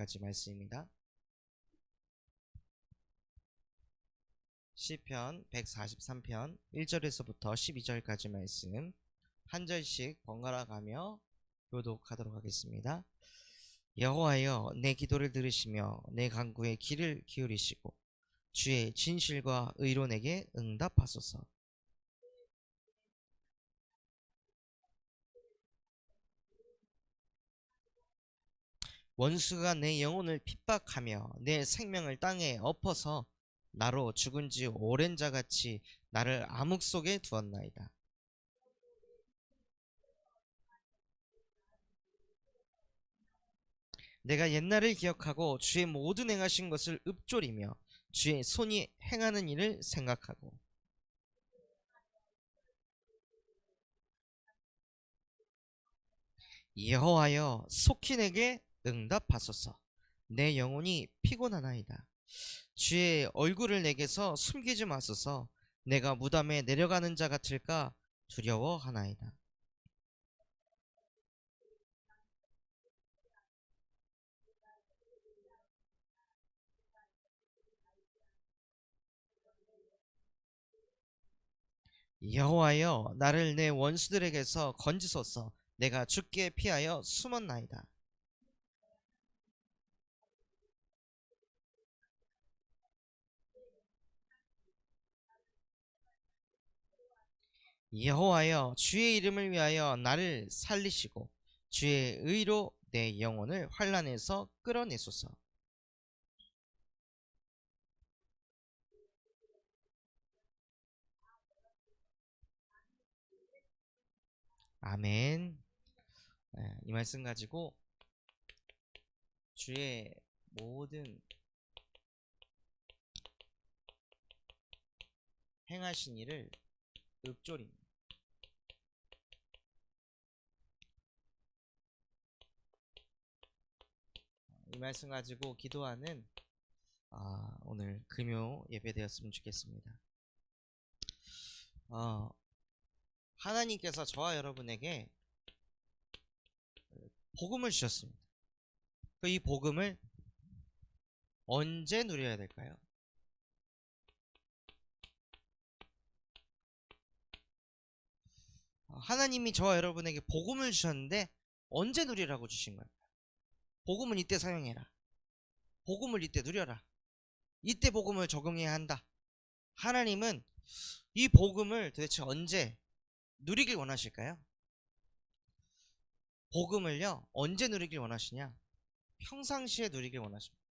2절까지 말씀입니다. 시편 143편 1절에서부터 12절까지 말씀 한 절씩 번갈아 가며 교독하도록 하겠습니다. 여호와여, 내 기도를 들으시며 내 간구에 귀를 기울이시고 주의 진실과 의로 내게 응답하소서. 원수가 내 영혼을 핍박하며 내 생명을 땅에 엎어서 나로 죽은 지 오랜 자같이 나를 암흑 속에 두었나이다. 내가 옛날을 기억하고 주의 모든 행하신 것을 읊조리며 주의 손이 행하는 일을 생각하고 여호와여, 속히 내게 응답하소서. 내 영혼이 피곤하나이다. 주의 얼굴을 내게서 숨기지 마소서. 내가 무덤에 내려가는 자 같을까 두려워하나이다. 여호와여, 나를 내 원수들에게서 건지소서. 내가 죽게 피하여 숨었나이다. 여호와여, 주의 이름을 위하여 나를 살리시고 주의 의로 내 영혼을 환난에서 끌어내소서. 아멘. 이 말씀 가지고 주의 모든 행하신 일을 읊조립니다. 이 말씀 가지고 기도하는 오늘 금요 예배 되었으면 좋겠습니다. 하나님께서 저와 여러분에게 복음을 주셨습니다. 이 복음을 언제 누려야 될까요? 하나님이 저와 여러분에게 복음을 주셨는데 언제 누리라고 주신 거예요? 복음은 이때 사용해라. 복음을 이때 누려라. 이때 복음을 적용해야 한다. 하나님은 이 복음을 도대체 언제 누리길 원하실까요? 복음을요, 언제 누리길 원하시냐? 평상시에 누리길 원하십니다.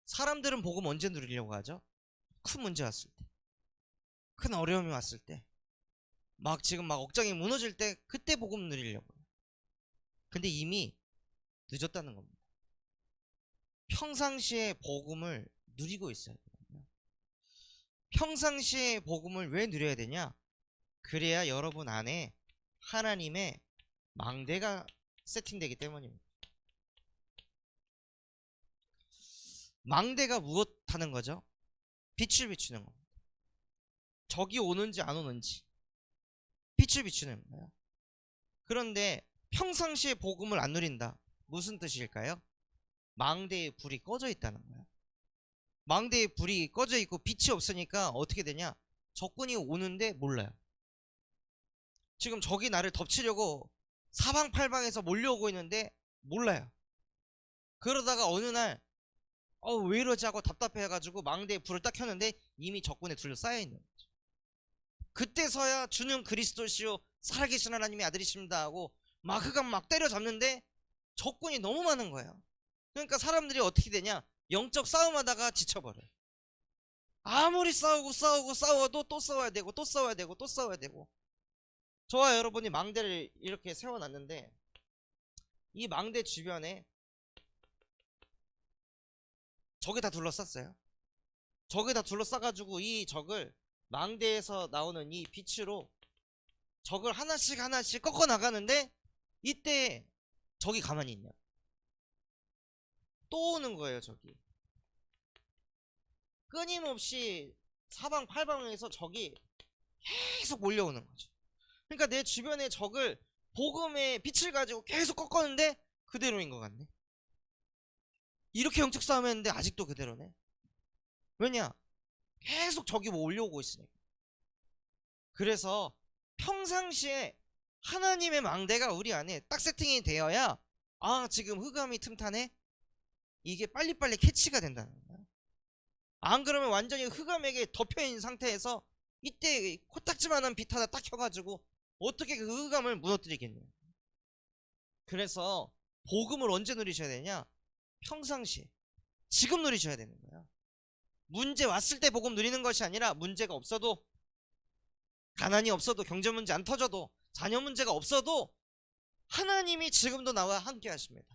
사람들은 복음 언제 누리려고 하죠? 큰 문제 왔을 때, 큰 어려움이 왔을 때, 지금 억장이 무너질 때, 그때 복음 누리려고 해요. 근데 이미 늦었다는 겁니다. 평상시에 복음을 누리고 있어야 되거든요. 평상시에 복음을 왜 누려야 되냐? 그래야 여러분 안에 하나님의 망대가 세팅되기 때문입니다. 망대가 무엇 하는 거죠? 빛을 비추는 겁니다. 적이 오는지 안 오는지 빛을 비추는 거예요. 그런데 평상시에 복음을 안 누린다. 무슨 뜻일까요? 망대에 불이 꺼져 있다는 거예요. 망대에 불이 꺼져 있고 빛이 없으니까 어떻게 되냐? 적군이 오는데 몰라요. 지금 적이 나를 덮치려고 사방팔방에서 몰려오고 있는데 몰라요. 그러다가 어느 날 왜 이러지 하고 답답해가지고 망대에 불을 딱 켰는데 이미 적군에 둘러싸여 있는 거죠. 그때서야 주는 그리스도시요 살아계신 하나님의 아들이십니다 하고 막 때려잡는데 적군이 너무 많은 거예요. 그러니까 사람들이 어떻게 되냐? 영적 싸움하다가 지쳐버려요. 아무리 싸워도 또 싸워야 되고 또 싸워야 되고 또 싸워야 되고. 저와 여러분이 망대를 이렇게 세워놨는데 이 망대 주변에 적이 다 둘러쌌어요. 적이 다 둘러싸가지고 이 적을 망대에서 나오는 이 빛으로 적을 하나씩 꺾어 나가는데 이때 적이 가만히 있냐? 또 오는 거예요. 적이 끊임없이 사방팔방에서 적이 계속 몰려오는 거죠. 그러니까 내 주변에 적을 복음의 빛을 가지고 계속 꺾었는데 그대로인 것 같네. 이렇게 영적 싸움 했는데 아직도 그대로네. 왜냐? 계속 적이 뭐 올려오고 있으니까. 그래서 평상시에 하나님의 망대가 우리 안에 딱 세팅이 되어야 아 지금 흑암이 틈타네? 이게 빨리빨리 캐치가 된다는 거야. 안 그러면 완전히 흑암에게 덮여있는 상태에서 이때 코딱지만한 빛 하나 딱 켜가지고 어떻게 그 흑암을 무너뜨리겠냐. 그래서 복음을 언제 누리셔야 되냐? 평상시에 지금 누리셔야 되는 거야. 문제 왔을 때 복음 누리는 것이 아니라 문제가 없어도, 가난이 없어도, 경제 문제 안 터져도, 자녀 문제가 없어도 하나님이 지금도 나와 함께 하십니다.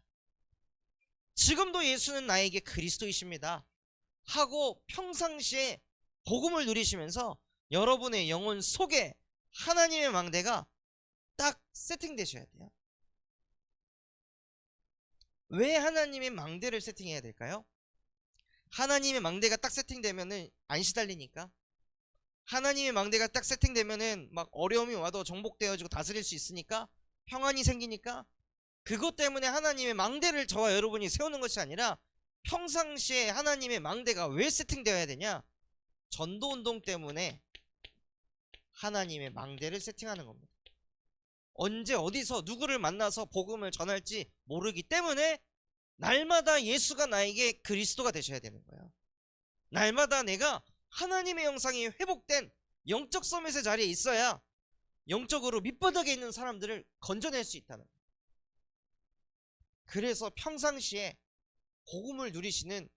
지금도 예수는 나에게 그리스도이십니다 하고 평상시에 복음을 누리시면서 여러분의 영혼 속에 하나님의 망대가 딱 세팅되셔야 돼요. 왜 하나님의 망대를 세팅해야 될까요? 하나님의 망대가 딱 세팅되면은 안 시달리니까. 하나님의 망대가 딱 세팅되면은 막 어려움이 와도 정복되어지고 다스릴 수 있으니까, 평안이 생기니까. 그것 때문에 하나님의 망대를 저와 여러분이 세우는 것이 아니라 평상시에 하나님의 망대가 왜 세팅되어야 되냐? 전도운동 때문에 하나님의 망대를 세팅하는 겁니다. 언제 어디서 누구를 만나서 복음을 전할지 모르기 때문에 날마다 예수가 나에게 그리스도가 되셔야 되는 거예요. 날마다 내가 하나님의 형상이 회복된 영적 서밋의 자리에 있어야 영적으로 밑바닥에 있는 사람들을 건져낼 수 있다는 거예요. 그래서 평상시에 복음을 누리시는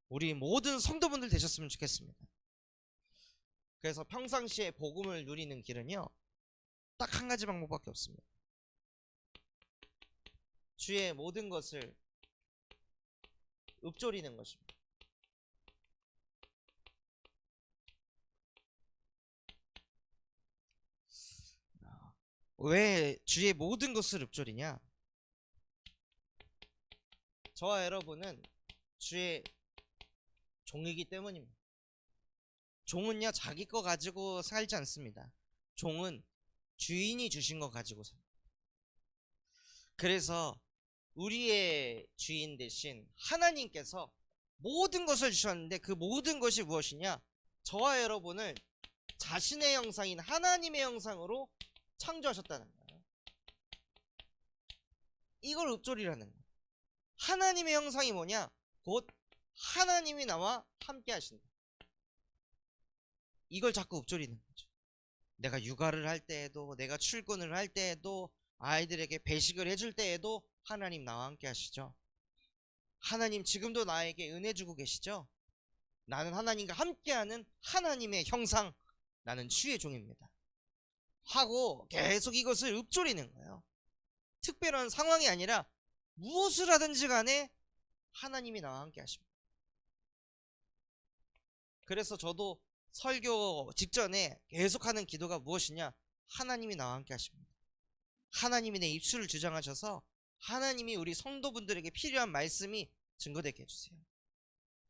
우리 모든 성도분들 되셨으면 좋겠습니다. 그래서 평상시에 복음을 누리는 길은요, 딱 한 가지 방법밖에 없습니다. 주의 모든 것을 읊조리는 것입니다. 왜 주의 모든 것을 읊조리냐? 저와 여러분은 주의 종이기 때문입니다. 종은요 자기 거 가지고 살지 않습니다. 종은 주인이 주신 거 가지고 삽니다. 그래서 우리의 주인 대신 하나님께서 모든 것을 주셨는데 그 모든 것이 무엇이냐? 저와 여러분을 자신의 형상인 하나님의 형상으로 창조하셨다는 거예요. 이걸 읊조리라는 거예요. 하나님의 형상이 뭐냐? 곧 하나님이 나와 함께 하신다. 이걸 자꾸 읊조리는 거죠. 내가 육아를 할 때에도, 내가 출근을 할 때에도, 아이들에게 배식을 해줄 때에도 하나님 나와 함께 하시죠. 하나님 지금도 나에게 은혜 주고 계시죠. 나는 하나님과 함께하는 하나님의 형상, 나는 주의 종입니다 하고 계속 이것을 읊조리는 거예요. 특별한 상황이 아니라 무엇을 하든지 간에 하나님이 나와 함께 하십니다. 그래서 저도 설교 직전에 계속하는 기도가 무엇이냐? 하나님이 나와 함께 하십니다. 하나님이 내 입술을 주장하셔서 하나님이 우리 성도분들에게 필요한 말씀이 증거되게 해주세요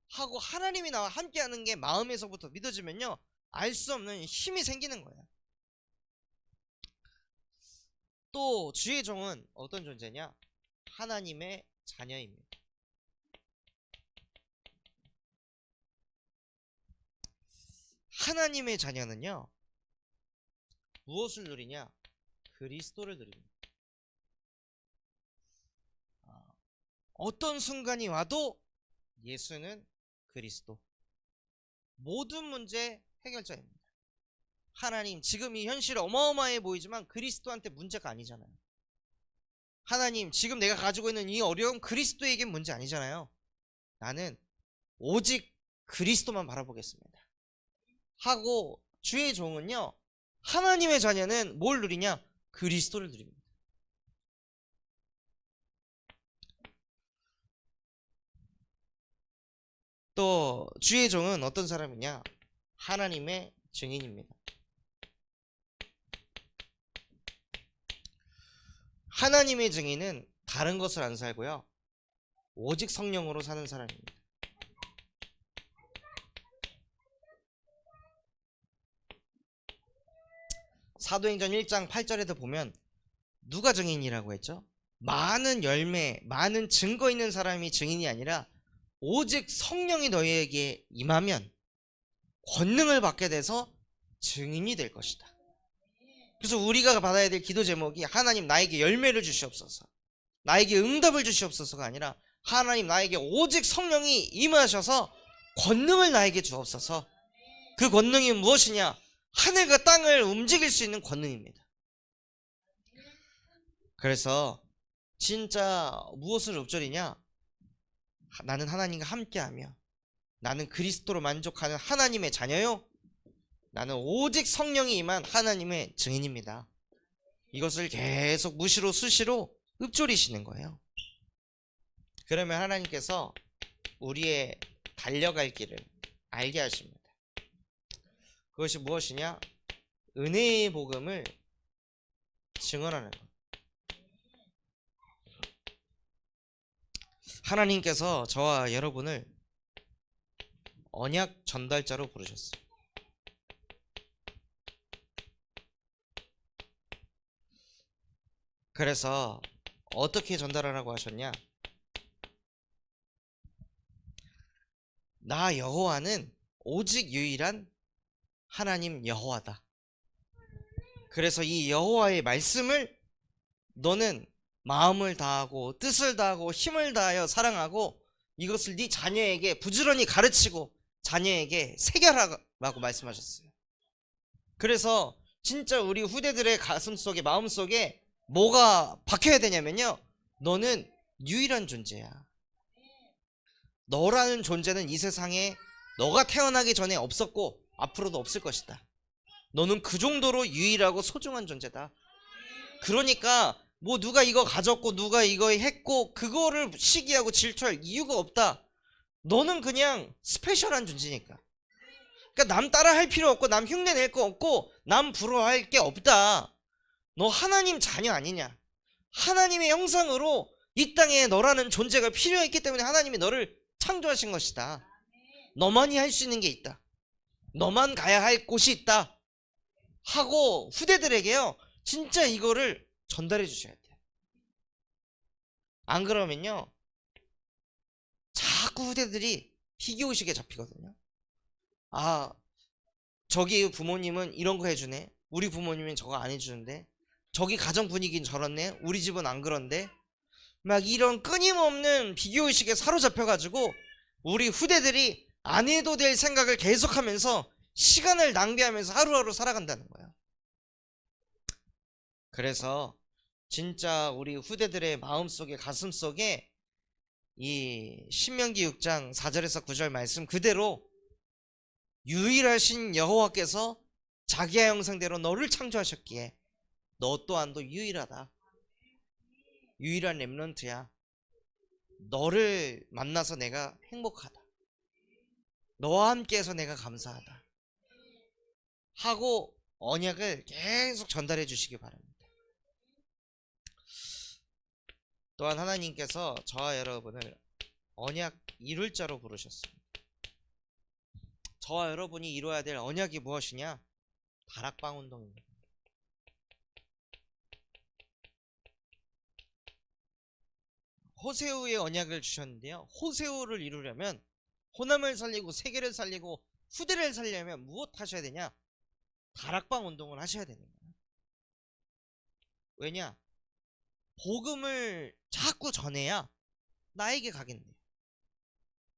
하고, 하나님이 나와 함께하는 게 마음에서부터 믿어지면요 알 수 없는 힘이 생기는 거예요. 또 주의 종은 어떤 존재냐? 하나님의 자녀입니다. 하나님의 자녀는요 무엇을 누리냐? 그리스도를 누립니다. 어떤 순간이 와도 예수는 그리스도, 모든 문제 해결자입니다. 하나님 지금 이 현실 어마어마해 보이지만 그리스도한테 문제가 아니잖아요. 하나님 지금 내가 가지고 있는 이 어려움 그리스도에겐 문제 아니잖아요. 나는 오직 그리스도만 바라보겠습니다 하고, 주의 종은요 하나님의 자녀는 뭘 누리냐? 그리스도를 누립니다. 또 주의 종은 어떤 사람이냐? 하나님의 증인입니다. 하나님의 증인은 다른 것을 안 살고요 오직 성령으로 사는 사람입니다. 사도행전 1장 8절에도 보면 누가 증인이라고 했죠? 많은 열매, 많은 증거 있는 사람이 증인이 아니라 오직 성령이 너희에게 임하면 권능을 받게 돼서 증인이 될 것이다. 그래서 우리가 받아야 될 기도 제목이 하나님 나에게 열매를 주시옵소서, 나에게 응답을 주시옵소서가 아니라 하나님 나에게 오직 성령이 임하셔서 권능을 나에게 주옵소서. 그 권능이 무엇이냐? 하늘과 땅을 움직일 수 있는 권능입니다. 그래서 진짜 무엇을 읊조리냐? 나는 하나님과 함께하며 나는 그리스도로 만족하는 하나님의 자녀요, 나는 오직 성령이 임한 하나님의 증인입니다. 이것을 계속 무시로 수시로 읊조리시는 거예요. 그러면 하나님께서 우리의 달려갈 길을 알게 하십니다. 그것이 무엇이냐? 은혜의 복음을 증언하는 것. 하나님께서 저와 여러분을 언약 전달자로 부르셨어요. 그래서 어떻게 전달하라고 하셨냐? 나 여호와는 오직 유일한 하나님 여호와다. 그래서 이 여호와의 말씀을 너는 마음을 다하고 뜻을 다하고 힘을 다하여 사랑하고 이것을 네 자녀에게 부지런히 가르치고 자녀에게 새겨라라고 말씀하셨어요. 그래서 진짜 우리 후대들의 가슴속에, 마음속에 뭐가 박혀야 되냐면요, 너는 유일한 존재야. 너라는 존재는 이 세상에 너가 태어나기 전에 없었고 앞으로도 없을 것이다. 너는 그 정도로 유일하고 소중한 존재다. 그러니까 뭐 누가 이거 가졌고 누가 이거 했고 그거를 시기하고 질투할 이유가 없다. 너는 그냥 스페셜한 존재니까. 그러니까 남 따라 할 필요 없고 남 흉내 낼 거 없고 남 부러워할 게 없다. 너 하나님 자녀 아니냐? 하나님의 형상으로 이 땅에 너라는 존재가 필요했기 때문에 하나님이 너를 창조하신 것이다. 너만이 할 수 있는 게 있다. 너만 가야 할 곳이 있다 하고 후대들에게요 진짜 이거를 전달해 주셔야 돼요. 안 그러면요 자꾸 후대들이 희귀의식에 잡히거든요. 아, 저기 부모님은 이런 거 해주네, 우리 부모님은 저거 안 해주는데, 저기 가정 분위기는 저렇네, 우리 집은 안 그런데, 막 이런 끊임없는 비교의식에 사로잡혀가지고 우리 후대들이 안 해도 될 생각을 계속하면서 시간을 낭비하면서 하루하루 살아간다는 거예요. 그래서 진짜 우리 후대들의 마음속에, 가슴속에 이 신명기 6장 4절에서 9절 말씀 그대로 유일하신 여호와께서 자기의 형상대로 너를 창조하셨기에 너 또한도 유일하다. 유일한 렘넌트야. 너를 만나서 내가 행복하다. 너와 함께해서 내가 감사하다 하고 언약을 계속 전달해 주시기 바랍니다. 또한 하나님께서 저와 여러분을 언약 이룰 자로 부르셨습니다. 저와 여러분이 이루어야 될 언약이 무엇이냐? 다락방 운동입니다. 호세우의 언약을 주셨는데요, 호세우를 이루려면 호남을 살리고 세계를 살리고 후대를 살리려면 무엇 하셔야 되냐? 다락방 운동을 하셔야 되는 거예요. 왜냐? 복음을 자꾸 전해야 나에게 가겠네요.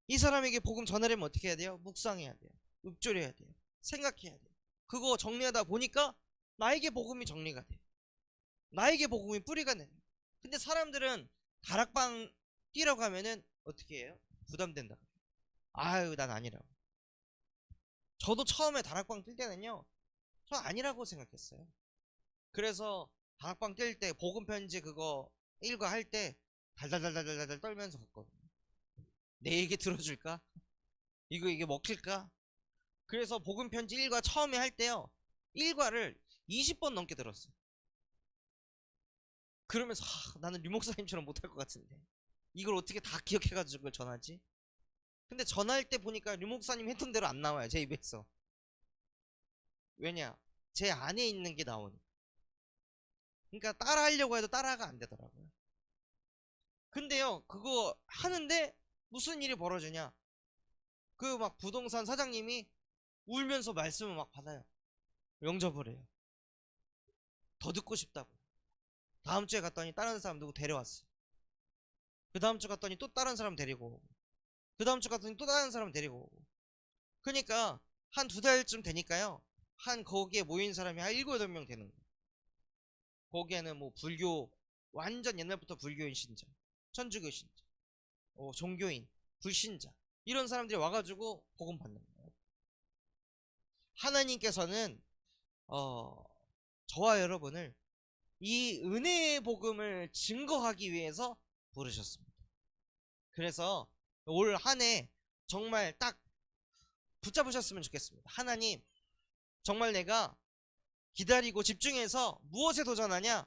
이 사람에게 복음 전하려면 어떻게 해야 돼요? 묵상해야 돼요. 읊조려야 돼요. 생각해야 돼요. 그거 정리하다 보니까 나에게 복음이 정리가 돼요. 나에게 복음이 뿌리가 돼요. 근데 사람들은 다락방 뛰라고 하면은 어떻게 해요? 부담된다. 아유, 난 아니라고. 저도 처음에 다락방 뛸 때는요 저 아니라고 생각했어요. 그래서 다락방 뛸 때 복음 편지 그거 일과 할 때 달달달달달달 떨면서 갔거든요. 내 얘기 들어줄까? 이게 먹힐까? 그래서 복음 편지 일과 처음에 할 때요 일과를 20번 넘게 들었어요. 그러면서 나는 류 목사님처럼 못할 것 같은데 이걸 어떻게 다 기억해가지고 전하지? 근데 전할 때 보니까 류 목사님 했던 대로 안 나와요, 제 입에서. 왜냐? 제 안에 있는 게 나오니까. 그러니까 따라하려고 해도 따라가 안 되더라고요. 근데요, 그거 하는데 무슨 일이 벌어지냐? 그 막 부동산 사장님이 울면서 말씀을 막 받아요. 영접을 해요. 더 듣고 싶다고. 다음 주에 갔더니 다른 사람 누구 데려왔어. 그 다음 주 갔더니 또 다른 사람 데리고 오고. 그 다음 주 갔더니 또 다른 사람 데리고 오고. 그러니까 한 2달쯤 되니까요. 한 거기에 모인 사람이 한 7, 8명 되는 거예요. 거기에는 뭐 불교, 완전 옛날부터 불교인 신자, 천주교 신자, 종교인, 불신자 이런 사람들이 와가지고 복음 받는 거예요. 하나님께서는 저와 여러분을 이 은혜의 복음을 증거하기 위해서 부르셨습니다. 그래서 올 한 해 정말 딱 붙잡으셨으면 좋겠습니다. 하나님, 정말 내가 기다리고 집중해서 무엇에 도전하냐?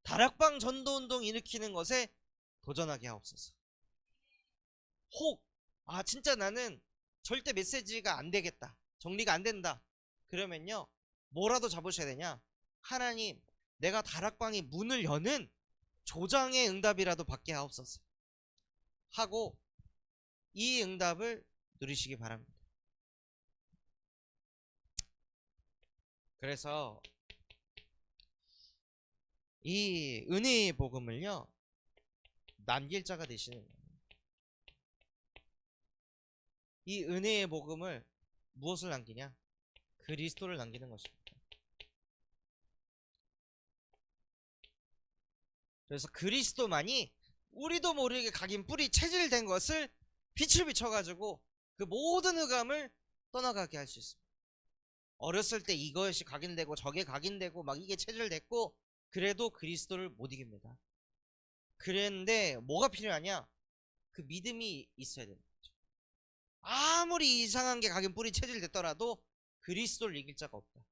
다락방 전도운동 일으키는 것에 도전하게 하옵소서. 혹 진짜 나는 절대 메시지가 안 되겠다, 정리가 안 된다, 그러면요 뭐라도 잡으셔야 되냐? 하나님, 내가 다락방이 문을 여는 조장의 응답이라도 받게 하옵소서 하고 이 응답을 누리시기 바랍니다. 그래서 이 은혜의 복음을요 남길 자가 되시는 거예요. 이 은혜의 복음을 무엇을 남기냐? 그리스도를 남기는 것입니다. 그래서 그리스도만이 우리도 모르게 각인 뿌리 체질된 것을 빛을 비춰가지고 그 모든 흑암을 떠나가게 할 수 있습니다. 어렸을 때 이것이 각인되고 저게 각인되고 막 이게 체질됐고 그래도 그리스도를 못 이깁니다. 그랬는데 뭐가 필요하냐? 그 믿음이 있어야 됩니다. 아무리 이상한 게 각인 뿌리 체질됐더라도 그리스도를 이길 자가 없다.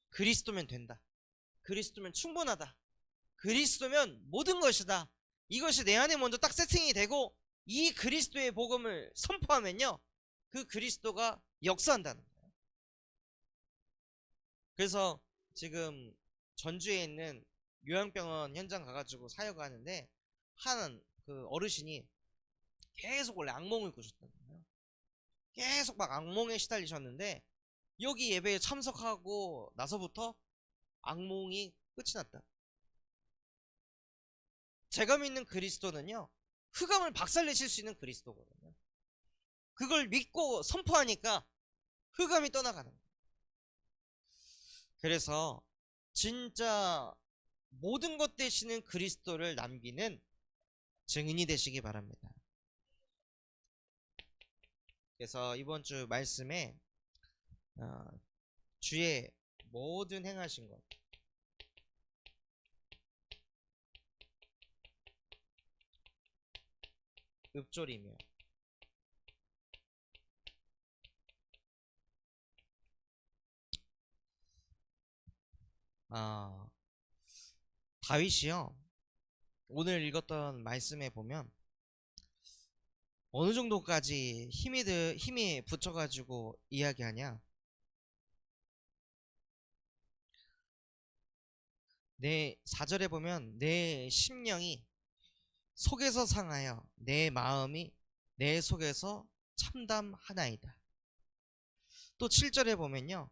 그리스도면 된다. 그리스도면 충분하다. 그리스도면 모든 것이다. 이것이 내 안에 먼저 딱 세팅이 되고 이 그리스도의 복음을 선포하면요 그 그리스도가 역사한다는 거예요. 그래서 지금 전주에 있는 요양병원 현장 가가지고 사역하는데 한 그 어르신이 계속 원래 악몽을 꾸셨다는 거예요. 계속 막 악몽에 시달리셨는데 여기 예배에 참석하고 나서부터 악몽이 끝이 났다. 제가 믿는 그리스도는요 흑암을 박살내실 수 있는 그리스도거든요. 그걸 믿고 선포하니까 흑암이 떠나가는 거예요. 그래서 진짜 모든 것 되시는 그리스도를 남기는 증인이 되시기 바랍니다. 그래서 이번 주 말씀에 주의 모든 행하신 것, 읊조리며 다윗이요 오늘 읽었던 말씀에 보면 어느 정도까지 힘이 붙여가지고 이야기하냐? 내 4절에 보면 내 심령이 속에서 상하여 내 마음이 내 속에서 참담하나이다. 또 7절에 보면요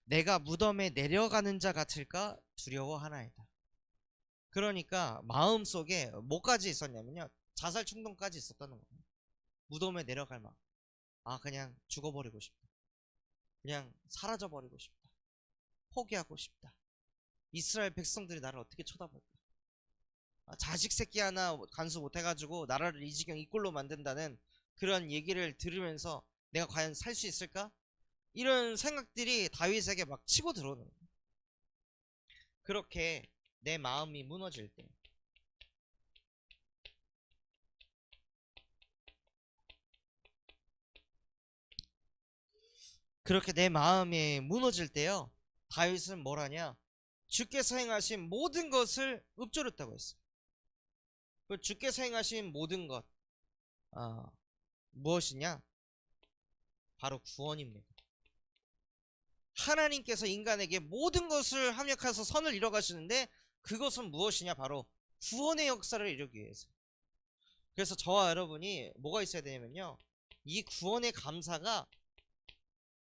내가 무덤에 내려가는 자 같을까 두려워하나이다. 그러니까 마음속에 뭐까지 있었냐면요 자살 충동까지 있었다는 거예요. 무덤에 내려갈 마음, 그냥 죽어버리고 싶다, 그냥 사라져버리고 싶다, 포기하고 싶다, 이스라엘 백성들이 나를 어떻게 쳐다볼까, 자식 새끼 하나 간수 못해가지고 나라를 이 지경 이 꼴로 만든다는 그런 얘기를 들으면서 내가 과연 살 수 있을까? 이런 생각들이 다윗에게 막 치고 들어오는 거예요. 그렇게 내 마음이 무너질 때 그렇게 내 마음이 무너질 때요 다윗은 뭘 하냐? 주께서 행하신 모든 것을 읊조렸다고 했어요. 그 주께서 행하신 모든 것 무엇이냐? 바로 구원입니다. 하나님께서 인간에게 모든 것을 합력해서 선을 이뤄가시는데 그것은 무엇이냐? 바로 구원의 역사를 이루기 위해서. 그래서 저와 여러분이 뭐가 있어야 되냐면요, 이 구원의 감사가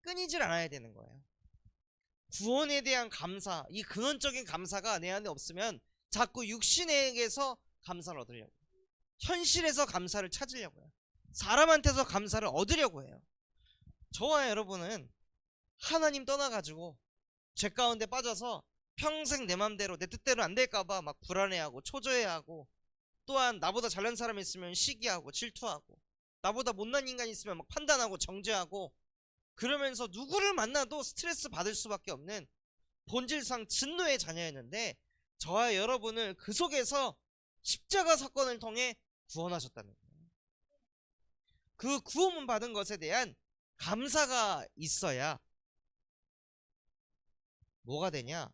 끊이질 않아야 되는 거예요. 구원에 대한 감사, 이 근원적인 감사가 내 안에 없으면 자꾸 육신에게서 감사를 얻으려고, 현실에서 감사를 찾으려고요, 사람한테서 감사를 얻으려고 해요. 저와 여러분은 하나님 떠나가지고 죄 가운데 빠져서 평생 내 맘대로 내 뜻대로 안 될까봐 막 불안해하고 초조해하고, 또한 나보다 잘난 사람이 있으면 시기하고 질투하고, 나보다 못난 인간이 있으면 막 판단하고 정죄하고, 그러면서 누구를 만나도 스트레스 받을 수밖에 없는 본질상 진노의 자녀였는데, 저와 여러분을 그 속에서 십자가 사건을 통해 구원하셨다는 거예요. 그 구원 받은 것에 대한 감사가 있어야 뭐가 되냐?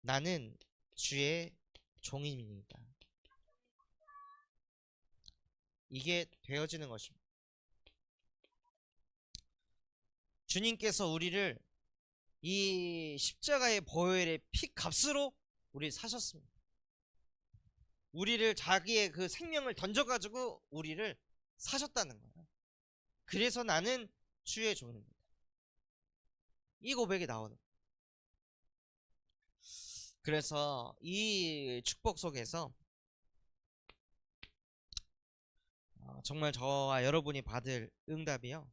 나는 주의 종입니다. 이게 되어지는 것입니다. 주님께서 우리를 이 십자가의 보혈의 피 값으로 우리를 사셨습니다. 우리를 자기의 그 생명을 던져가지고 우리를 사셨다는 거예요. 그래서 나는 주의 종입니다. 이 고백이 나오는 거예요. 그래서 이 축복 속에서 정말 저와 여러분이 받을 응답이요,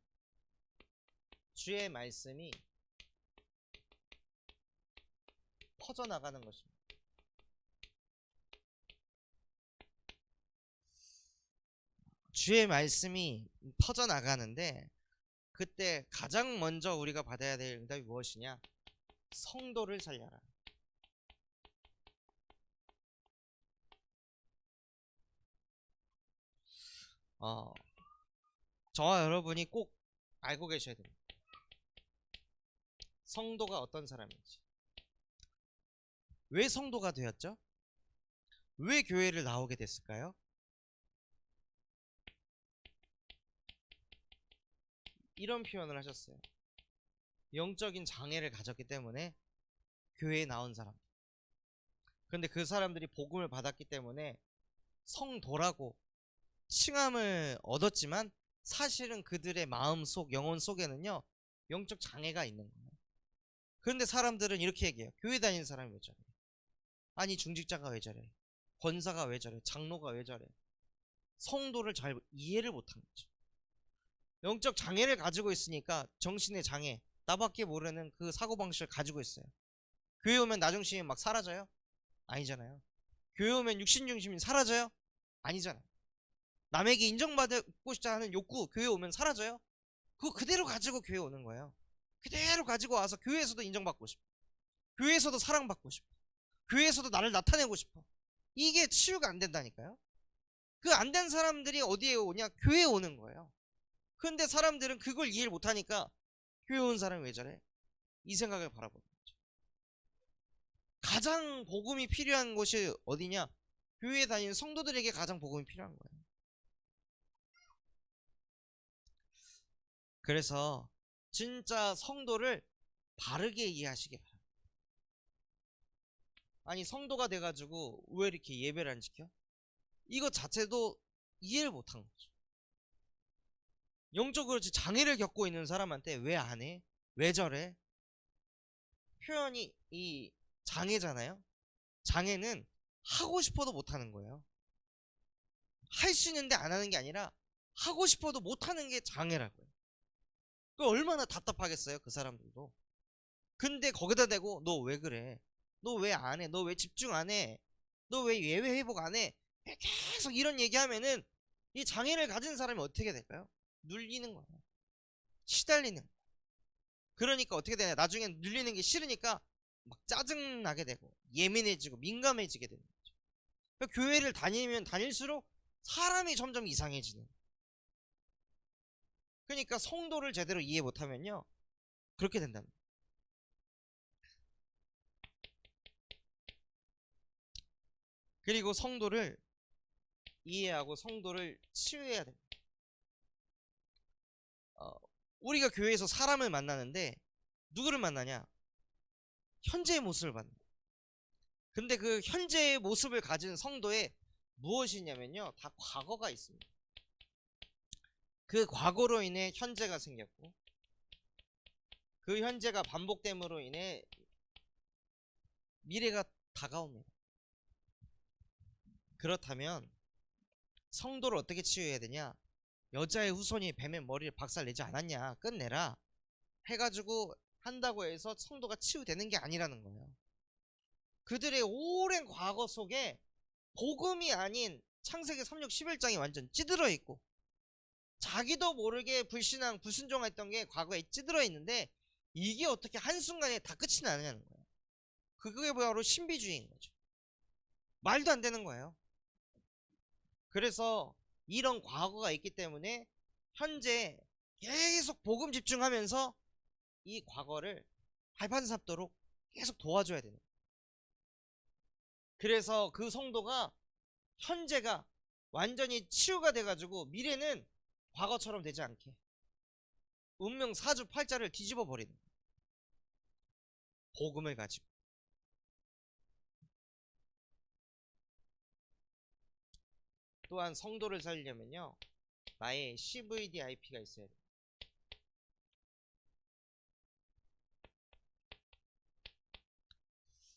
주의 말씀이 퍼져나가는 것입니다. 주의 말씀이 퍼져나가는데, 그때 가장 먼저 우리가 받아야 될 응답이 무엇이냐? 성도를 살려라. 저와 여러분이 꼭 알고 계셔야 됩니다. 성도가 어떤 사람인지. 왜 성도가 되었죠? 왜 교회를 나오게 됐을까요? 이런 표현을 하셨어요. 영적인 장애를 가졌기 때문에 교회에 나온 사람. 그런데 그 사람들이 복음을 받았기 때문에 성도라고 칭함을 얻었지만, 사실은 그들의 마음속, 영혼 속에는요, 영적 장애가 있는 거예요. 그런데 사람들은 이렇게 얘기해요. 교회 다니는 사람이 왜 저래? 아니, 중직자가 왜 저래? 권사가 왜 저래? 장로가 왜 저래? 성도를 잘 이해를 못한 거죠. 영적 장애를 가지고 있으니까, 정신의 장애, 나밖에 모르는 그 사고방식을 가지고 있어요. 교회 오면 나중심이 막 사라져요? 아니잖아요. 교회 오면 육신중심이 사라져요? 아니잖아요. 남에게 인정받고 싶다 하는 욕구, 교회 오면 사라져요? 그거 그대로 가지고 교회 오는 거예요. 그대로 가지고 와서 교회에서도 인정받고 싶어, 교회에서도 사랑받고 싶어, 교회에서도 나를 나타내고 싶어. 이게 치유가 안 된다니까요. 그 안 된 사람들이 어디에 오냐? 교회에 오는 거예요. 근데 사람들은 그걸 이해를 못하니까 교회 온 사람이 왜 저래? 이 생각을 바라보는 거죠. 가장 복음이 필요한 곳이 어디냐? 교회에 다니는 성도들에게 가장 복음이 필요한 거예요. 그래서 진짜 성도를 바르게 이해하시기 바랍니다. 아니, 성도가 돼가지고 왜 이렇게 예배를 안 지켜? 이거 자체도 이해를 못한 거죠. 영적으로 장애를 겪고 있는 사람한테 왜 안 해? 왜 저래? 표현이 이 장애잖아요. 장애는 하고 싶어도 못하는 거예요. 할 수 있는데 안 하는 게 아니라 하고 싶어도 못하는 게 장애라고요. 그 얼마나 답답하겠어요, 그 사람들도. 근데 거기다 대고 너 왜 그래? 너 왜 안 해? 너 왜 집중 안 해? 너 왜 예외 회복 안 해? 계속 이런 얘기하면은 이 장애를 가진 사람이 어떻게 될까요? 눌리는 거예요. 시달리는 거예요. 그러니까 어떻게 되냐? 나중엔 눌리는 게 싫으니까 막 짜증나게 되고 예민해지고 민감해지게 되는 거죠. 그러니까 교회를 다니면 다닐수록 사람이 점점 이상해지는. 그러니까 성도를 제대로 이해 못하면요, 그렇게 된답니다. 그리고 성도를 이해하고 성도를 치유해야 됩니다. 우리가 교회에서 사람을 만나는데 누구를 만나냐? 현재의 모습을 만나. 근데 그 현재의 모습을 가진 성도에 무엇이 있냐면요, 다 과거가 있습니다. 그 과거로 인해 현재가 생겼고, 그 현재가 반복됨으로 인해 미래가 다가옵니다. 그렇다면 성도를 어떻게 치유해야 되냐? 여자의 후손이 뱀의 머리를 박살내지 않았냐, 끝내라 해가지고 한다고 해서 성도가 치유되는 게 아니라는 거예요. 그들의 오랜 과거 속에 복음이 아닌 창세기 3장 11장이 완전 찌들어 있고, 자기도 모르게 불신앙 불순종했던 게 과거에 찌들어 있는데, 이게 어떻게 한순간에 다 끝이 나느냐는 거예요. 그게 바로 신비주의인 거죠. 말도 안 되는 거예요. 그래서 이런 과거가 있기 때문에 현재 계속 복음 집중하면서 이 과거를 발판 잡도록 계속 도와줘야 되는 거예요. 그래서 그 성도가 현재가 완전히 치유가 돼가지고 미래는 과거처럼 되지 않게 운명 사주팔자를 뒤집어 버리는 거예요. 복음을 가지고. 또한 성도를 살리려면요, 나의 CVDIP가 있어야 돼요.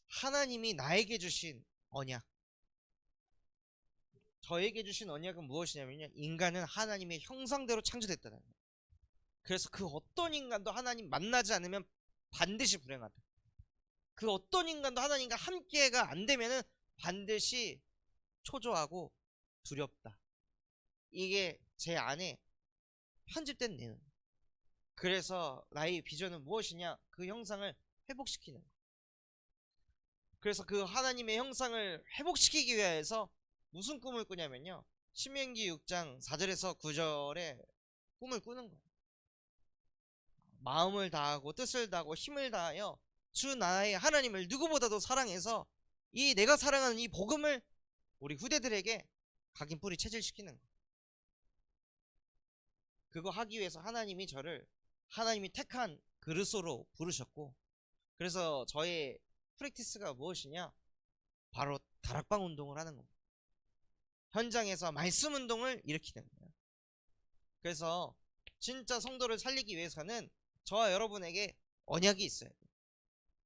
하나님이 나에게 주신 언약, 저에게 주신 언약은 무엇이냐면요, 인간은 하나님의 형상대로 창조됐다는 거예요. 그래서 그 어떤 인간도 하나님 만나지 않으면 반드시 불행하다. 그 어떤 인간도 하나님과 함께가 안 되면은 반드시 초조하고 두렵다. 이게 제 안에 편집된 내용. 그래서 나의 비전은 무엇이냐? 그 형상을 회복시키는 거. 그래서 그 하나님의 형상을 회복시키기 위해서 무슨 꿈을 꾸냐면요, 신명기 6장 4절에서 9절에 꿈을 꾸는 거예요. 마음을 다하고 뜻을 다하고 힘을 다하여 주 나의 하나님을 누구보다도 사랑해서 이 내가 사랑하는 이 복음을 우리 후대들에게 각인 뿌리 체질시키는 거예요. 그거 하기 위해서 하나님이 저를 하나님이 택한 그릇으로 부르셨고, 그래서 저의 프랙티스가 무엇이냐? 바로 다락방 운동을 하는 겁니다. 현장에서 말씀 운동을 일으키는 거예요. 그래서 진짜 성도를 살리기 위해서는 저와 여러분에게 언약이 있어야 돼요.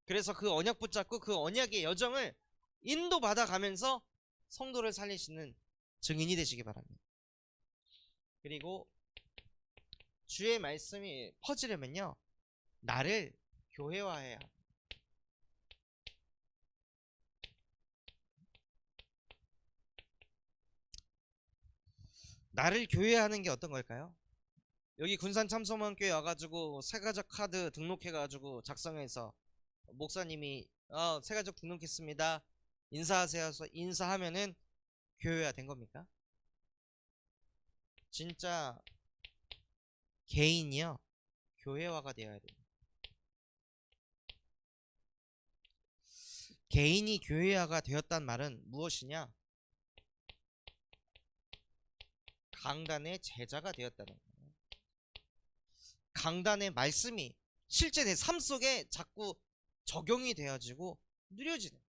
그래서 그 언약 붙잡고 그 언약의 여정을 인도받아 가면서 성도를 살리시는 증인이 되시기 바랍니다. 그리고 주의 말씀이 퍼지려면요, 나를 교회화해야 합니다. 나를 교회화하는 게 어떤 걸까요? 여기 군산 참소문교회 와가지고 새가족 카드 등록해가지고 작성해서 목사님이 새가족 등록했습니다, 인사하세요 해서 인사하면은 교회화 된 겁니까? 진짜 개인이요, 교회화가 되어야 돼요. 개인이 교회화가 되었단 말은 무엇이냐? 강단의 제자가 되었다는 거예요. 강단의 말씀이 실제 내 삶 속에 자꾸 적용이 되어지고 누려지는,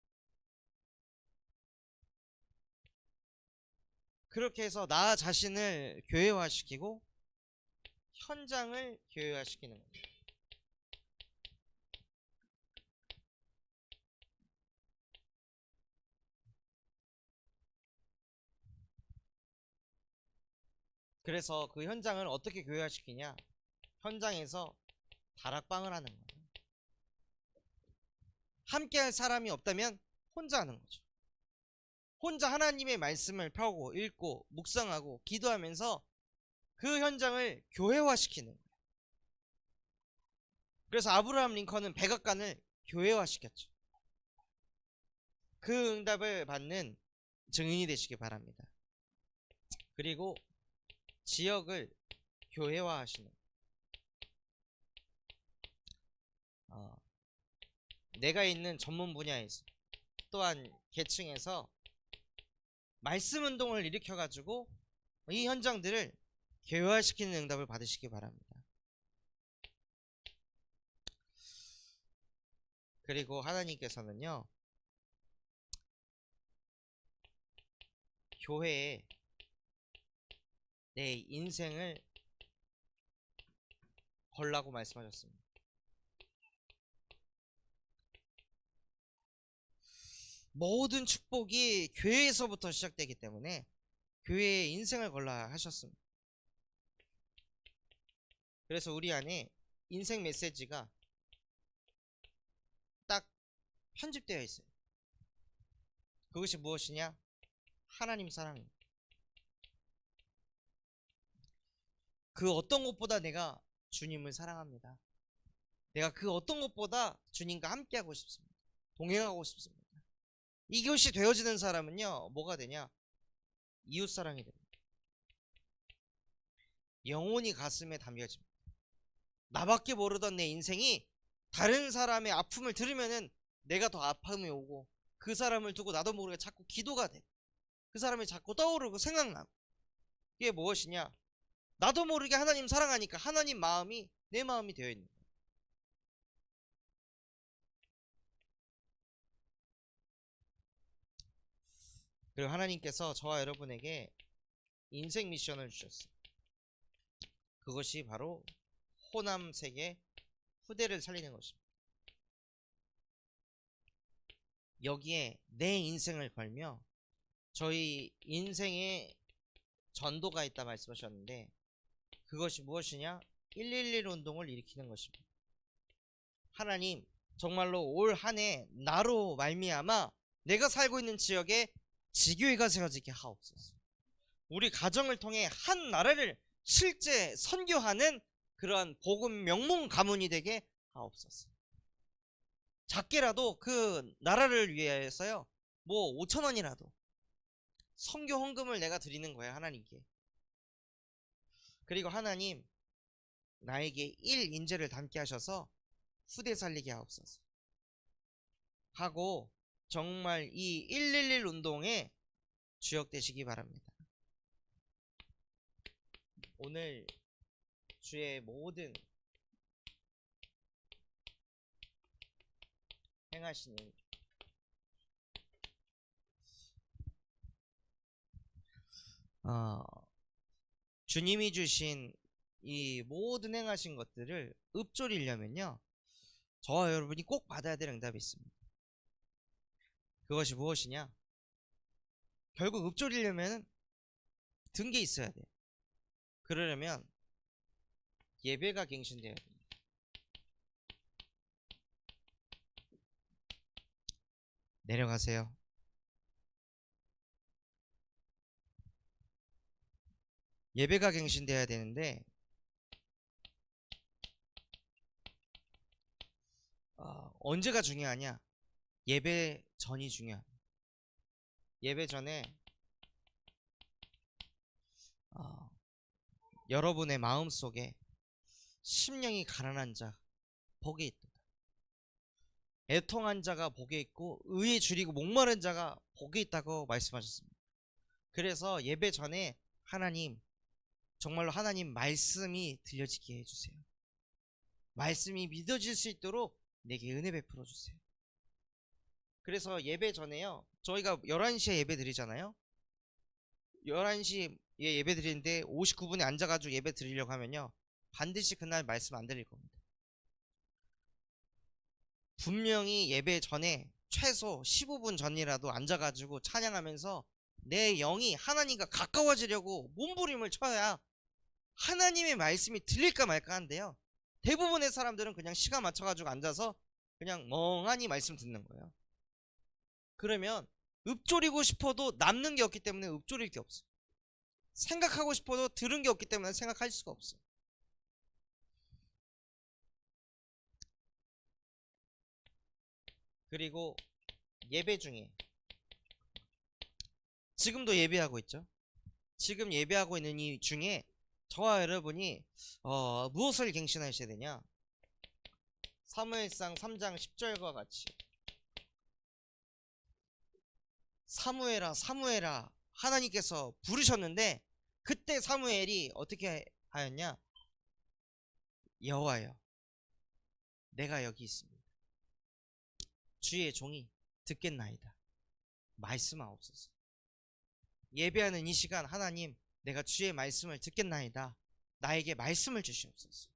그렇게 해서 나 자신을 교회화시키고 현장을 교회화시키는 겁니다. 그래서 그 현장을 어떻게 교회화시키냐? 현장에서 다락방을 하는 거예요. 함께 할 사람이 없다면 혼자 하는 거죠. 혼자 하나님의 말씀을 펴고 읽고 묵상하고 기도하면서 그 현장을 교회화시키는 거예요. 그래서 아브라함 링컨은 백악관을 교회화시켰죠. 그 응답을 받는 증인이 되시기 바랍니다. 그리고 지역을 교회화하시는, 내가 있는 전문 분야에서 또한 계층에서 말씀 운동을 일으켜 가지고 이 현장들을 교회화시키는 응답을 받으시기 바랍니다. 그리고 하나님께서는요, 교회에 내 인생을 걸라고 말씀하셨습니다. 모든 축복이 교회에서부터 시작되기 때문에 교회에 인생을 걸라 하셨습니다. 그래서 우리 안에 인생 메시지가 딱 편집되어 있어요. 그것이 무엇이냐? 하나님 사랑입니다. 그 어떤 것보다 내가 주님을 사랑합니다. 내가 그 어떤 것보다 주님과 함께하고 싶습니다. 동행하고 싶습니다. 이것이 되어지는 사람은요, 뭐가 되냐? 이웃사랑이 됩니다. 영혼이 가슴에 담겨집니다. 나밖에 모르던 내 인생이 다른 사람의 아픔을 들으면은 내가 더 아픔이 오고, 그 사람을 두고 나도 모르게 자꾸 기도가 되고, 그 사람이 자꾸 떠오르고 생각나고. 이게 무엇이냐? 나도 모르게 하나님 사랑하니까 하나님 마음이 내 마음이 되어 있는 거예요. 그리고 하나님께서 저와 여러분에게 인생 미션을 주셨어요. 그것이 바로 호남 세계 후대를 살리는 것입니다. 여기에 내 인생을 걸며 저희 인생에 전도가 있다 말씀하셨는데, 그것이 무엇이냐? 111 운동을 일으키는 것입니다. 하나님, 정말로 올 한 해 나로 말미암아 내가 살고 있는 지역에 지교회가 세워지게 하옵소서. 우리 가정을 통해 한 나라를 실제 선교하는 그러한 복음 명문 가문이 되게 하옵소서. 작게라도 그 나라를 위해서요, 뭐 5,000원이라도 선교 헌금을 내가 드리는 거예요, 하나님께. 그리고 하나님, 나에게 1인재를 담게 하셔서 후대 살리게 하옵소서 하고, 정말 이 111 운동에 주역되시기 바랍니다. 오늘 주의 모든 행하시는 주님이 주신 이 모든 행하신 것들을 읊조리려면요, 저와 여러분이 꼭 받아야 될 응답이 있습니다. 그것이 무엇이냐? 결국 읊조리려면 든 게 있어야 돼요. 그러려면 예배가 갱신되어야 됩니다. 내려가세요. 예배가 갱신되어야 되는데, 언제가 중요하냐? 예배 전이 중요합니다. 예배 전에 여러분의 마음속에 심령이 가난한 자 복이 있다. 애통한 자가 복이 있고 의에 줄이고 목마른 자가 복이 있다고 말씀하셨습니다. 그래서 예배 전에 하나님, 정말로 하나님 말씀이 들려지게 해주세요. 말씀이 믿어질 수 있도록 내게 은혜 베풀어 주세요. 그래서 예배 전에요, 저희가 11시에 예배 드리잖아요. 11시에 예배 드리는데 59분에 앉아가지고 예배 드리려고 하면요, 반드시 그날 말씀 안 드릴 겁니다. 분명히 예배 전에 최소 15분 전이라도 앉아가지고 찬양하면서 내 영이 하나님과 가까워지려고 몸부림을 쳐야 하나님의 말씀이 들릴까 말까 한데요, 대부분의 사람들은 그냥 시간 맞춰가지고 앉아서 그냥 멍하니 말씀 듣는 거예요. 그러면 읊조리고 싶어도 남는 게 없기 때문에 읊조릴 게 없어요. 생각하고 싶어도 들은 게 없기 때문에 생각할 수가 없어요. 그리고 예배 중에, 지금도 예배하고 있죠. 지금 예배하고 있는 이 중에 저와 여러분이 무엇을 갱신하셔야 되냐? 사무엘상 3장 10절과 같이 사무엘아 사무엘아 하나님께서 부르셨는데, 그때 사무엘이 어떻게 하였냐? 여호와여, 내가 여기 있습니다. 주의 종이 듣겠나이다. 말씀하옵소서. 예배하는 이 시간 하나님 내가 주의 말씀을 듣겠나이다. 나에게 말씀을 주시옵소서.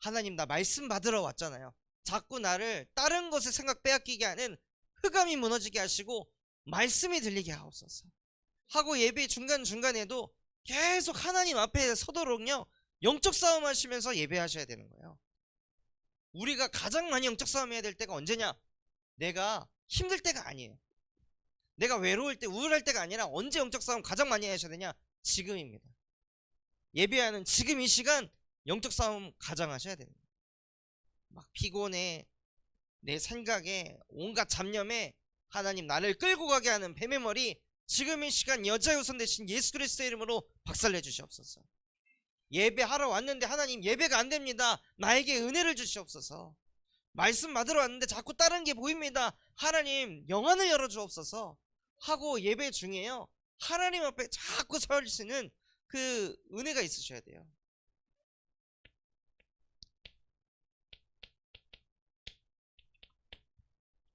하나님 나 말씀 받으러 왔잖아요. 자꾸 나를 다른 것에 생각 빼앗기게 하는 흑암이 무너지게 하시고 말씀이 들리게 하옵소서 하고 예배 중간중간에도 계속 하나님 앞에 서도록요 영적 싸움 하시면서 예배하셔야 되는 거예요. 우리가 가장 많이 영적 싸움 해야 될 때가 언제냐? 내가 힘들 때가 아니에요. 내가 외로울 때 우울할 때가 아니라 언제 영적 싸움 가장 많이 하셔야 되냐? 지금입니다. 예배하는 지금 이 시간 영적 싸움 가장 하셔야 되는 거예요. 막 피곤해, 내 생각에 온갖 잡념에 하나님 나를 끌고 가게 하는 뱀의 머리 지금 이 시간 여자의 우선 대신 예수 그리스도의 이름으로 박살내 주시옵소서. 예배하러 왔는데 하나님 예배가 안 됩니다. 나에게 은혜를 주시옵소서. 말씀 받으러 왔는데 자꾸 다른 게 보입니다. 하나님 영안을 열어 주옵소서 하고 예배 중에요 하나님 앞에 자꾸 설 수 있는 그 은혜가 있으셔야 돼요.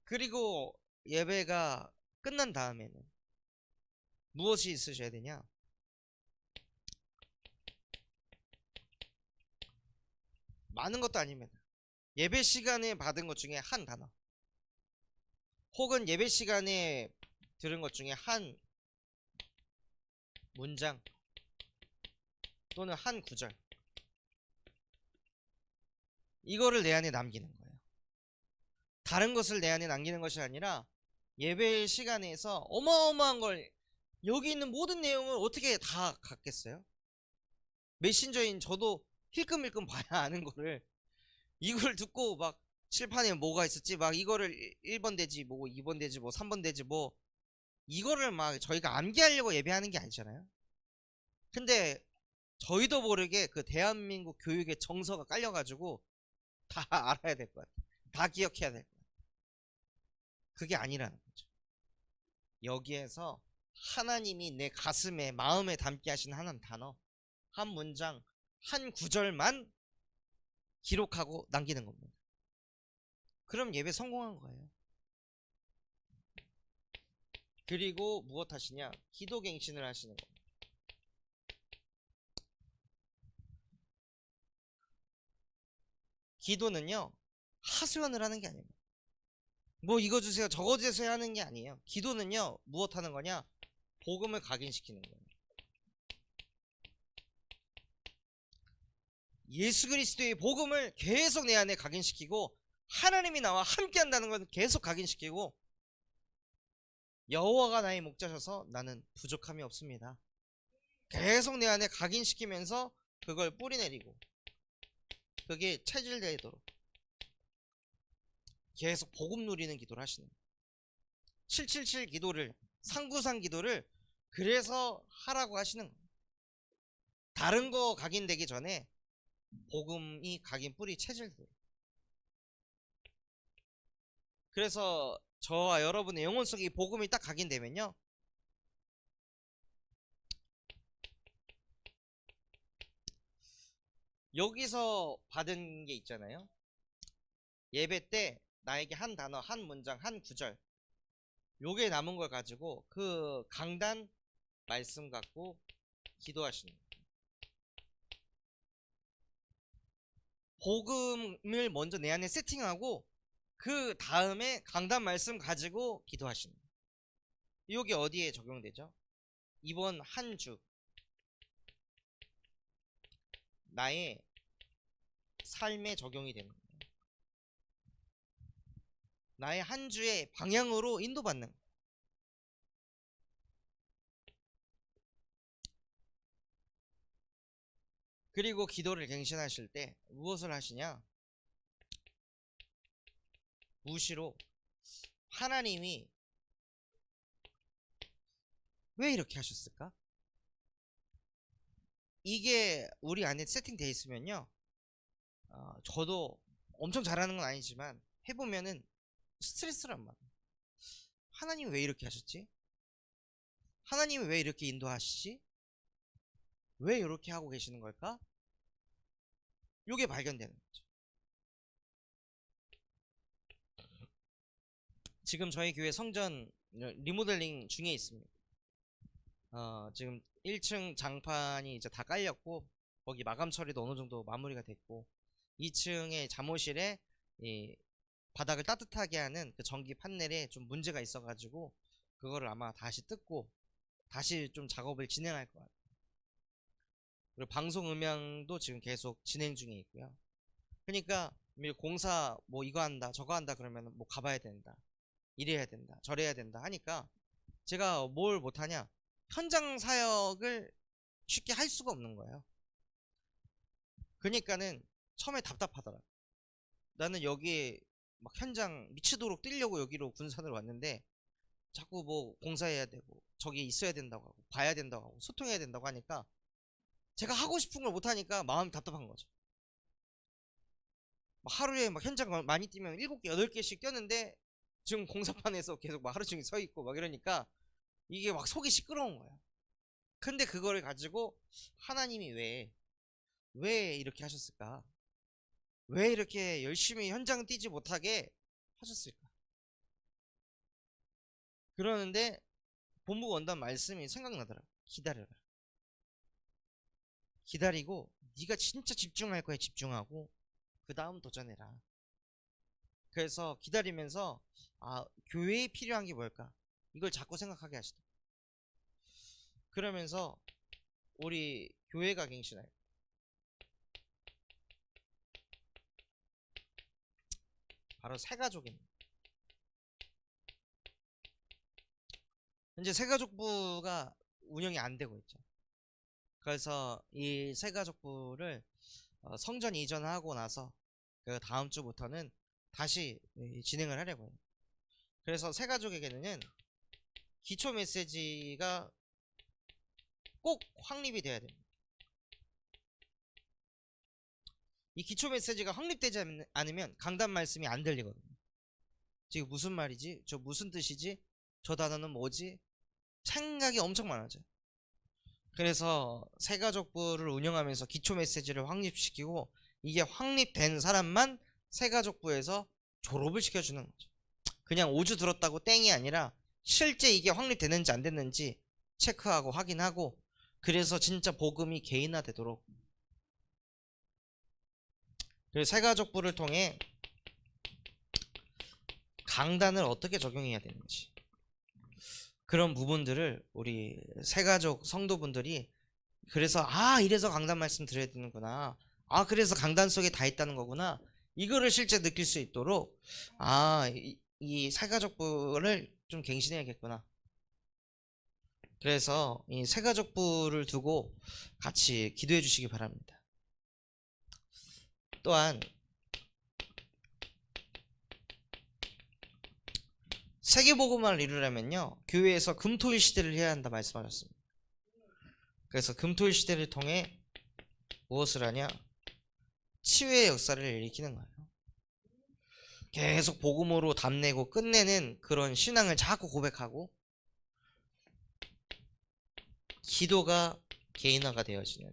그리고 예배가 끝난 다음에는 무엇이 있으셔야 되냐? 많은 것도 아닙니다. 예배 시간에 받은 것 중에 한 단어 혹은 예배 시간에 들은 것 중에 한 문장 또는 한 구절 이거를 내 안에 남기는 거예요. 다른 것을 내 안에 남기는 것이 아니라 예배 시간에서 어마어마한 걸 여기 있는 모든 내용을 어떻게 다 갖겠어요? 메신저인 저도 힐끔힐끔 봐야 아는 거를 이걸 듣고 막 칠판에 뭐가 있었지 막 이거를 1번 되지 뭐 2번 되지 뭐 3번 되지 뭐 이거를 막 저희가 암기하려고 예배하는 게 아니잖아요. 근데 저희도 모르게 그 대한민국 교육의 정서가 깔려가지고 다 알아야 될 것 같아요. 다 기억해야 될 것 같아요. 그게 아니라는 거죠. 여기에서 하나님이 내 가슴에 마음에 담게 하신 한 단어 한 문장 한 구절만 기록하고 남기는 겁니다. 그럼 예배 성공한 거예요. 그리고 무엇 하시냐? 기도갱신을 하시는 겁니다. 기도는요 하소연을 하는 게 아닙니다. 뭐 이거 주세요 저거 주세요 하는 게 아니에요. 기도는요 무엇 하는 거냐? 복음을 각인시키는 거예요. 예수 그리스도의 복음을 계속 내 안에 각인시키고 하나님이 나와 함께 한다는 걸 계속 각인시키고 여호와가 나의 목자셔서 나는 부족함이 없습니다. 계속 내 안에 각인시키면서 그걸 뿌리내리고 그게 체질되도록 계속 복음 누리는 기도를 하시는 거예요. 777 기도를 상구상 기도를 그래서 하라고 하시는 거예요. 다른 거 각인되기 전에 복음이 각인 뿌리 체질되도록. 그래서 저와 여러분의 영혼 속에 이 복음이 딱 각인되면요 여기서 받은 게 있잖아요. 예배 때 나에게 한 단어, 한 문장, 한 구절 요게 남은 걸 가지고 그 강단 말씀 갖고 기도하시는 거예요. 복음을 먼저 내 안에 세팅하고 그 다음에 강단 말씀 가지고 기도하시는 거예요. 요게 어디에 적용되죠? 이번 한 주 나의 삶에 적용이 되는 거예요. 나의 한 주의 방향으로 인도받는 거예요. 그리고 기도를 갱신하실 때 무엇을 하시냐? 무시로 하나님이 왜 이렇게 하셨을까? 이게 우리 안에 세팅되어 있으면요 저도 엄청 잘하는 건 아니지만 해보면은 스트레스란 말이에요. 하나님이 왜 이렇게 하셨지? 하나님이 왜 이렇게 인도하시지? 왜 이렇게 하고 계시는 걸까? 요게 발견되는 거죠. 지금 저희 교회 성전 리모델링 중에 있습니다. 지금 1층 장판이 이제 다 깔렸고 거기 마감 처리도 어느 정도 마무리가 됐고 2층의 잠옷실에 이 바닥을 따뜻하게 하는 그 전기 판넬에 좀 문제가 있어가지고 그거를 아마 다시 뜯고 다시 좀 작업을 진행할 것 같아요. 그리고 방송 음향도 지금 계속 진행 중에 있고요. 그러니까 공사 뭐 이거 한다 저거 한다 그러면 뭐 가봐야 된다, 이래야 된다, 저래야 된다 하니까 제가 뭘 못하냐, 현장 사역을 쉽게 할 수가 없는 거예요. 그러니까는 처음에 답답하더라. 나는 여기 막 현장 미치도록 뛰려고 여기로 군산으로 왔는데 자꾸 뭐 공사해야 되고 저기 있어야 된다고 하고 봐야 된다고 하고 소통해야 된다고 하니까 제가 하고 싶은 걸 못하니까 마음이 답답한 거죠. 막 하루에 막 현장 많이 뛰면 7개 8개씩 뛰었는데 지금 공사판에서 계속 막 하루 종일 서 있고 막 이러니까 이게 막 속이 시끄러운 거야. 근데 그거를 가지고 하나님이 왜 이렇게 하셨을까? 왜 이렇게 열심히 현장 뛰지 못하게 하셨을까? 그러는데 본부 원단 말씀이 생각나더라고. 기다려라. 기다리고 네가 진짜 집중할 거야. 집중하고 그 다음 도전해라. 그래서 기다리면서 교회에 필요한 게 뭘까? 이걸 자꾸 생각하게 하시더라고. 그러면서 우리 교회가 갱신할 바로 새가족입니다. 현재 새가족부가 운영이 안 되고 있죠. 그래서 이 새가족부를 성전 이전하고 나서 그 다음 주부터는 다시 진행을 하려고 해요. 그래서 새가족에게는 기초 메시지가 꼭 확립이 돼야 됩니다. 이 기초 메시지가 확립되지 않으면 강단 말씀이 안 들리거든요. 지금 무슨 말이지? 저 무슨 뜻이지? 저 단어는 뭐지? 생각이 엄청 많아져요. 그래서 새가족부를 운영하면서 기초 메시지를 확립시키고 이게 확립된 사람만 새가족부에서 졸업을 시켜주는 거죠. 그냥 5주 들었다고 땡이 아니라 실제 이게 확립되는지 안 됐는지 체크하고 확인하고, 그래서 진짜 복음이 개인화되도록, 그래서 새가족부를 통해 강단을 어떻게 적용해야 되는지 그런 부분들을 우리 새가족 성도분들이, 그래서 이래서 강단 말씀 드려야 되는구나, 그래서 강단 속에 다 있다는 거구나, 이거를 실제 느낄 수 있도록 이 새가족부를 좀 갱신해야겠구나. 그래서 이 새가족부를 두고 같이 기도해 주시기 바랍니다. 또한 세계복음화를 이루려면요, 교회에서 금토일 시대를 해야 한다 말씀하셨습니다. 그래서 금토일 시대를 통해 무엇을 하냐? 치유의 역사를 일으키는 거예요. 계속 복음으로 답내고 끝내는 그런 신앙을 자꾸 고백하고 기도가 개인화가 되어지는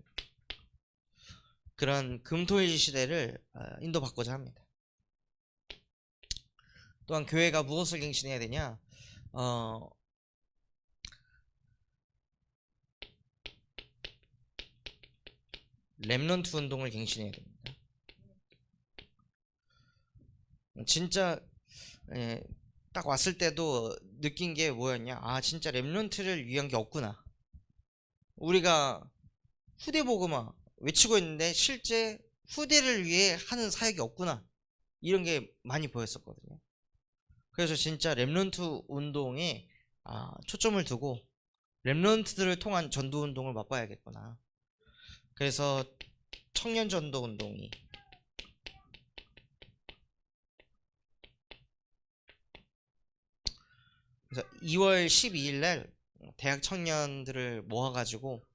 그런 금토일 시대를 인도받고자 합니다. 또한 교회가 무엇을 갱신해야 되냐? 렘넌트 운동을 갱신해야 됩니다. 진짜 딱 왔을 때도 느낀 게 뭐였냐? 진짜 렘넌트를 위한 게 없구나. 우리가 후대 복음화 외치고 있는데 실제 후대를 위해 하는 사역이 없구나, 이런 게 많이 보였었거든요. 그래서 진짜 렘넌트 운동에 초점을 두고 렘넌트들을 통한 전도 운동을 맛봐야겠구나. 그래서 청년 전도 운동이 그래서 2월 12일 날 대학 청년들을 모아가지고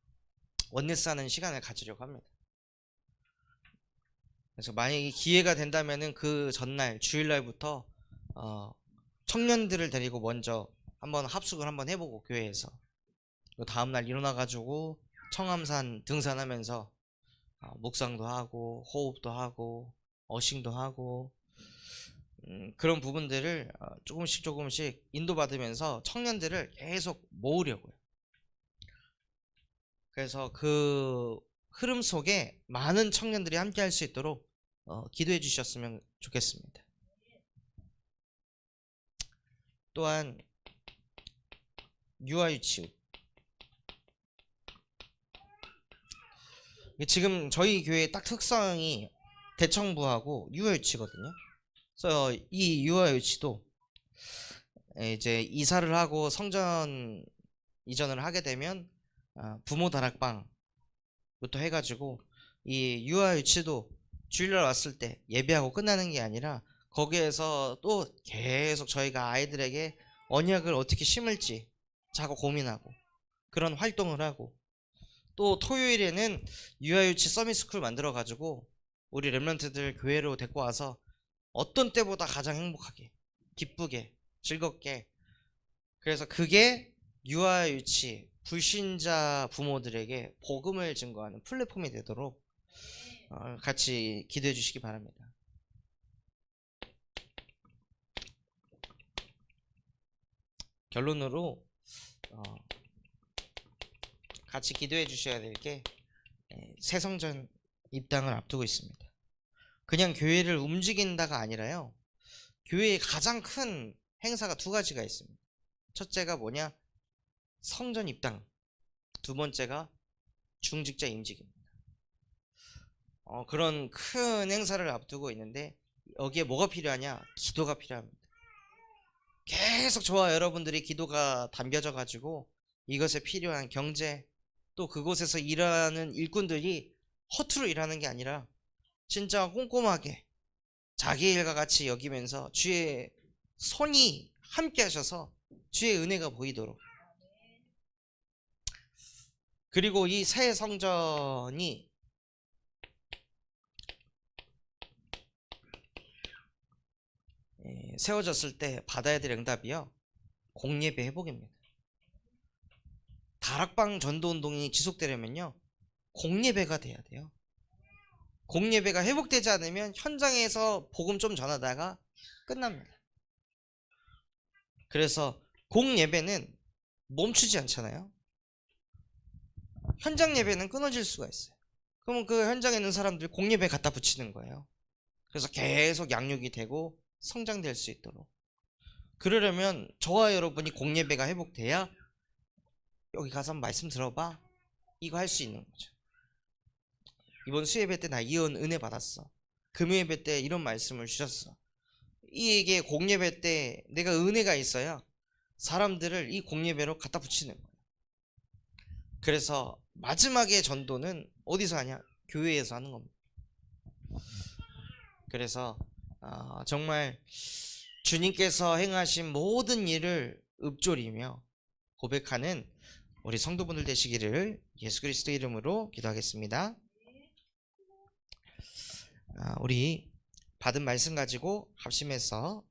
원네스 하는 시간을 가지려고 합니다. 그래서 만약에 기회가 된다면은 그 전날 주일날부터 청년들을 데리고 먼저 한번 합숙을 한번 해보고 교회에서 다음날 일어나가지고 청암산 등산하면서 묵상도 하고 호흡도 하고 어싱도 하고 그런 부분들을 조금씩 인도받으면서 청년들을 계속 모으려고요. 그래서 그 흐름 속에 많은 청년들이 함께 할 수 있도록 기도해 주셨으면 좋겠습니다. 또한 유아유치원, 지금 저희 교회의 딱 특성이 대청부하고 유아유치거든요. 그래서 이 유아유치도 이제 이사를 하고 성전 이전을 하게 되면 부모 다락방부터 해가지고 이 유아유치도 주일날 왔을 때 예배하고 끝나는 게 아니라 거기에서 또 계속 저희가 아이들에게 언약을 어떻게 심을지 자꾸 고민하고 그런 활동을 하고, 또 토요일에는 유아유치 서밋스쿨 만들어 가지고 우리 렘넌트들 교회로 데리고 와서 어떤 때보다 가장 행복하게, 기쁘게, 즐겁게, 그래서 그게 유아유치 불신자 부모들에게 복음을 증거하는 플랫폼이 되도록 같이 기도해 주시기 바랍니다. 결론으로 같이 기도해 주셔야 될 게 새 성전 입당을 앞두고 있습니다. 그냥 교회를 움직인다가 아니라요, 교회의 가장 큰 행사가 두 가지가 있습니다. 첫째가 뭐냐? 성전 입당. 두 번째가 중직자 임직입니다. 그런 큰 행사를 앞두고 있는데 여기에 뭐가 필요하냐? 기도가 필요합니다. 계속 저와 여러분들이 기도가 담겨져 가지고 이것에 필요한 경제, 또 그곳에서 일하는 일꾼들이 허투루 일하는 게 아니라 진짜 꼼꼼하게 자기 일과 같이 여기면서 주의 손이 함께 하셔서 주의 은혜가 보이도록, 그리고 이 새 성전이 세워졌을 때 받아야 될 응답이요, 공예배 회복입니다. 다락방 전도운동이 지속되려면요, 공예배가 돼야 돼요. 공예배가 회복되지 않으면 현장에서 복음 좀 전하다가 끝납니다. 그래서 공예배는 멈추지 않잖아요. 현장 예배는 끊어질 수가 있어요. 그러면 그 현장에 있는 사람들 공예배 갖다 붙이는 거예요. 그래서 계속 양육이 되고 성장될 수 있도록, 그러려면 저와 여러분이 공예배가 회복돼야 여기 가서 한번 말씀 들어봐, 이거 할 수 있는 거죠. 이번 수예배 때 나 이런 은혜 받았어, 금요예배 때 이런 말씀을 주셨어, 이게 공예배 때 내가 은혜가 있어야 사람들을 이 공예배로 갖다 붙이는 거예요. 그래서 마지막에 전도는 어디서 하냐? 교회에서 하는 겁니다. 그래서 정말 주님께서 행하신 모든 일을 읊조리며 고백하는 우리 성도분들 되시기를 예수 그리스도 이름으로 기도하겠습니다. 우리 받은 말씀 가지고 합심해서